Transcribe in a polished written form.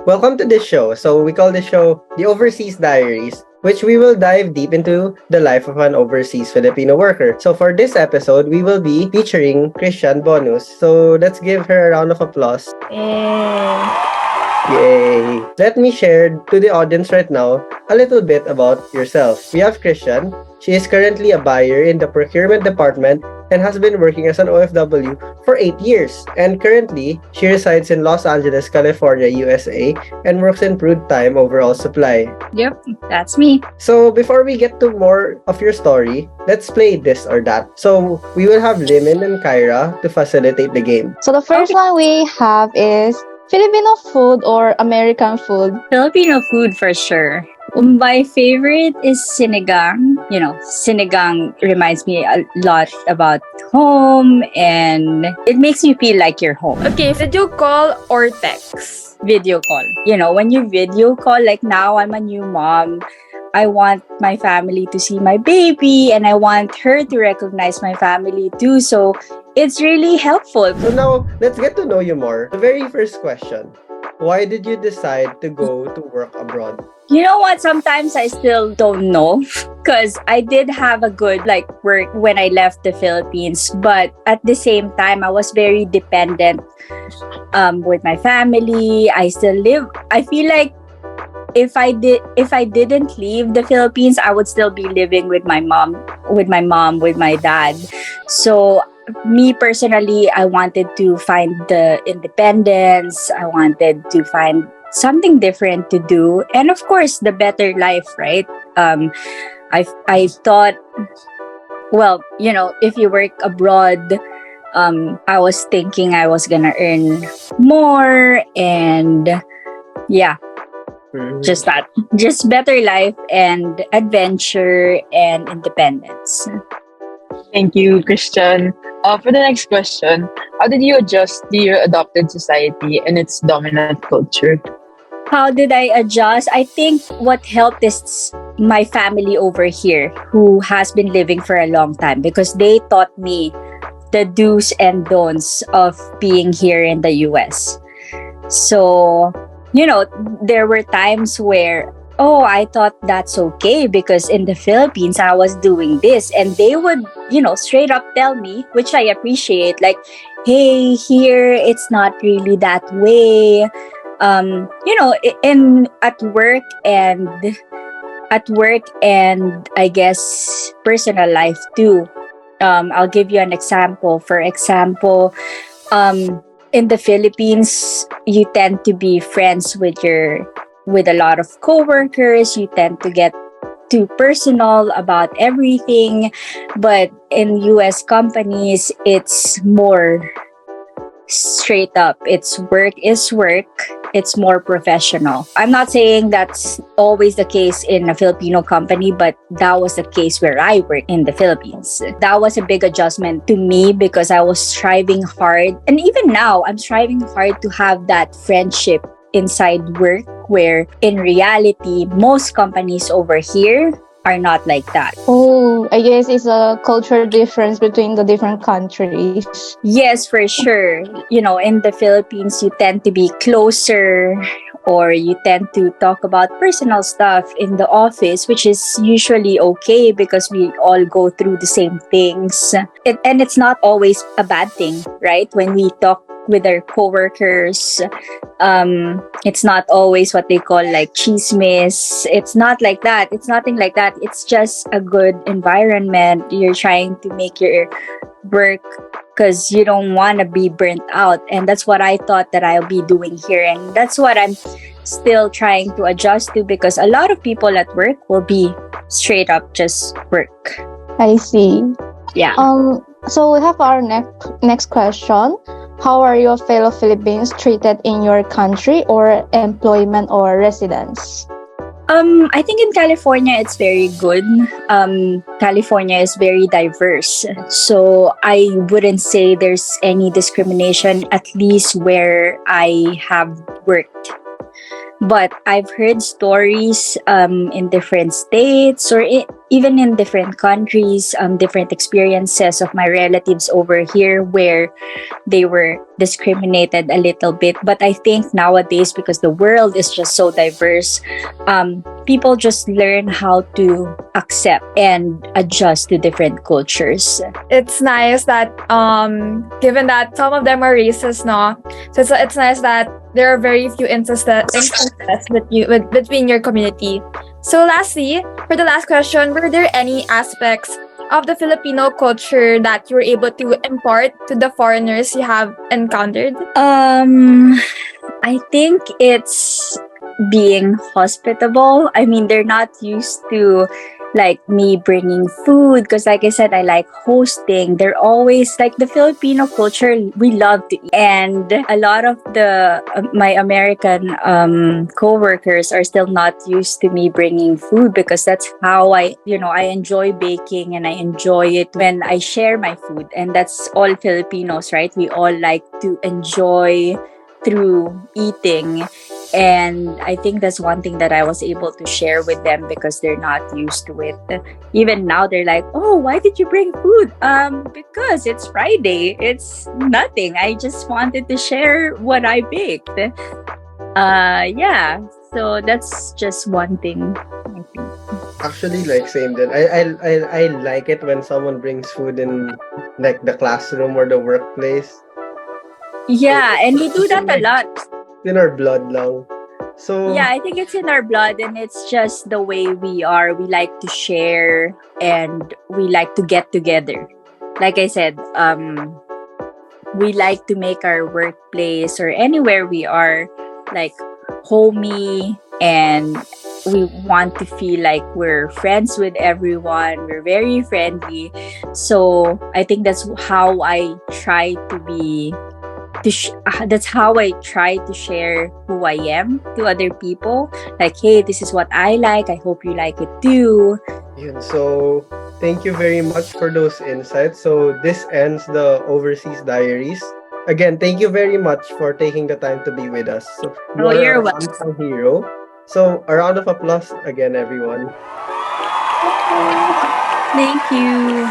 Welcome to this show. So we call this show The Overseas Diaries, which we will dive deep into the life of an overseas Filipino worker. So for this episode, we will be featuring Christian Bonus. So let's give her a round of applause. Yay! Let me share to the audience right now a little bit about yourself. We have Christian. She is currently a buyer in the procurement department and has been working as an OFW for 8 years. And currently, she resides in Los Angeles, California, USA, and works in Prude Time Overall Supply. Yep, that's me. So before we get to more of your story, let's play this or that. So we will have Limin and Kyra to facilitate the game. So the first one we have is Filipino food or American food? Filipino food for sure. My favorite is sinigang. You know, sinigang reminds me a lot about home and it makes me feel like you're home. Okay, video call or text? Video call. You know, when you video call, like now I'm a new mom. I want my family to see my baby and I want her to recognize my family too. So it's really helpful. So now, let's get to know you more. The very first question, why did you decide to go to work abroad? You know what? Sometimes I still don't know because I did have a good work when I left the Philippines. But at the same time, I was very dependent with my family. I feel like if I didn't leave the Philippines, I would still be living with my mom, with my dad. So me personally, I wanted to find the independence. I wanted to find something different to do, and of course, the better life, right? I thought, well, you know, if you work abroad, I was thinking I was gonna earn more, and yeah. Just that. Just better life and adventure and independence. Thank you, Christian. For the next question, how did you adjust to your adopted society and its dominant culture? How did I adjust? I think what helped is my family over here who has been living for a long time because they taught me the do's and don'ts of being here in the US. So, you know, there were times where, I thought that's okay because in the Philippines I was doing this, and they would, you know, straight up tell me, which I appreciate, like, hey, here it's not really that way. You know, at work and I guess personal life too. I'll give you an example. For example, in the Philippines, you tend to be friends with a lot of coworkers. You tend to get too personal about everything, but in US companies, it's more straight up. It's work is work. It's more professional. I'm not saying that's always the case in a Filipino company, but that was the case where I work in the Philippines. That was a big adjustment to me because I was striving hard. And even now, I'm striving hard to have that friendship inside work, where in reality, most companies over here are not like that. Oh, I guess it's a cultural difference between the different countries. Yes, for sure. You know, in the Philippines, you tend to be closer, or you tend to talk about personal stuff in the office, which is usually okay because we all go through the same things. And it's not always a bad thing, right? When we talk with our coworkers, it's not always what they call like chismes. It's not like that. It's nothing like that. It's just a good environment. You're trying to make your work because you don't want to be burnt out, and that's what I thought that I'll be doing here, and that's what I'm still trying to adjust to, because a lot of people at work will be straight up just work. I see. Yeah. So we have our next question. How are your fellow Filipinos treated in your country or employment or residence? I think in California, it's very good. California is very diverse. So I wouldn't say there's any discrimination, at least where I have worked. But I've heard stories in different states or even in different countries, different experiences of my relatives over here where they were discriminated a little bit. But I think nowadays, because the world is just so diverse, people just learn how to accept and adjust to different cultures. It's nice that given that some of them are racist, no, so it's nice that there are very few instances between your community. So lastly, for the last question, were there any aspects of the Filipino culture that you were able to impart to the foreigners you have encountered? I think it's being hospitable. I mean, they're not used to like me bringing food because, like I said, I like hosting. They're always like the Filipino culture. We love to eat, and a lot of the my American coworkers are still not used to me bringing food because that's how I enjoy baking and I enjoy it when I share my food, and that's all Filipinos, right? We all like to enjoy through eating, and I think that's one thing that I was able to share with them because they're not used to it. Even now they're like, oh, why did you bring food? Because it's Friday. It's nothing, I just wanted to share what I baked. Yeah, so that's just one thing, I think. Actually, like same then. I like it when someone brings food in like the classroom or the workplace. Yeah, and we do that a lot. In our blood lang. So Yeah, I think it's in our blood, and it's just the way we are. We like to share and we like to get together. Like I said, we like to make our workplace or anywhere we are like homey, and we want to feel like we're friends with everyone. We're very friendly. So I think that's how I try to be that's how I try to share who I am to other people. Like, hey, this is what I like. I hope you like it too. yun. So thank you very much for those insights. So this ends the Overseas Diaries. Again, thank you very much for taking the time to be with us. So you Oh, are you're our welcome. unsung hero. So a round of applause again, everyone. Thank you.